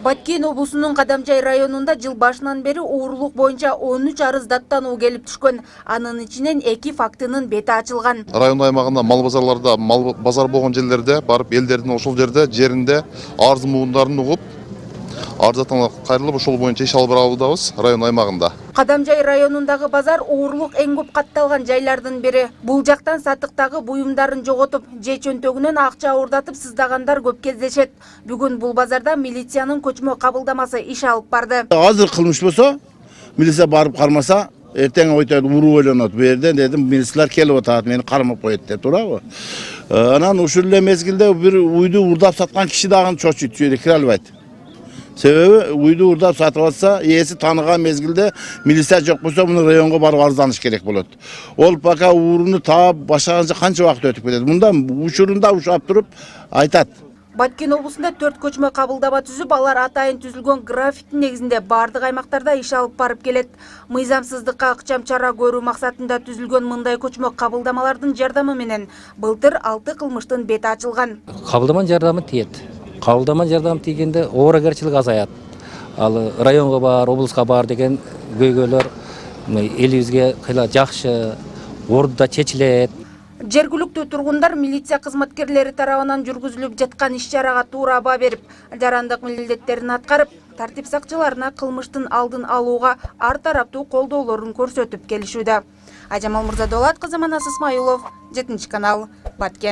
Баткен облусунун Кадамжай районунда жыл башынан бери уурулук боюнча 13 арыз даттануу келип түшкөн. Анын ичинен 2 фактынын бети ачылган. Район аймагында мал базарларда, мал базар болгон жерлерде барып элдердин ошол жеринде арыз муундарын угуп, арыздатаңдар кайрылып ошол боюнча иш алып барабыз район аймагында. Кадамжай районундагы базар уурлук эң көп катталган жайлардын бири. Бул жактан сатыктагы буюмдарын жоготуп, же чөнтөгүнөн акча уурдатып сыздагандар көп кездешет. Бүгүн бул базарда милициянын Көчмө кабылдамасы иш алып барды. Азыр кылмыш болсо, милиция барып кармаса, эртең ойтой уруу ойлонот. Бу жерден дедим, милициялар келип атат, мени кармап коет деп, туурабы? Анан ушул эле мезгилде бир уйду уурдап саткан киши дагы чочуйт, жери кире албайт. Себеби уйду уурдап сатып атса, ээси тааныган мезгилде милиция жок болсо, муну районго барып арызданыш керек болот. Ол пока ууруну таап башаганча канча убакыт өтүп кетет. Мында учурунда ушап туруп айтат. Баткен облусунда 4 көчмө кабылдама түзүп, алар атайын түзүлгөн графиктин негизинде бардык аймактарда иш алып барып келет. Мыйзамсыздыкка ыкчам чара көрүү максатында түзүлгөн мындай көчмө кабылдамалардын жардамы менен былтыр 6 кылмыштын бети ачылган. Кабылдаманын жардамы тиет. Кабылдаманын жардамы тийгенде ооракерчилик азаят. Ал районго бар, облуска бар деген көйгөйлөр элибизге кыйла жакшы, ордуда чечилет. Жергиликтүү тургундар милиция кызматкерлери тарабынан жүргүзүлүп жаткан иш-чарага туура баа берип, жарандык милдеттерин аткарып, тартип сакчыларына кылмыштын алдын алууга ар тараптуу колдоолорун көрсөтүп келишүүдө. Алат кызы Манас Исмаилов, 7 канал, Баткен.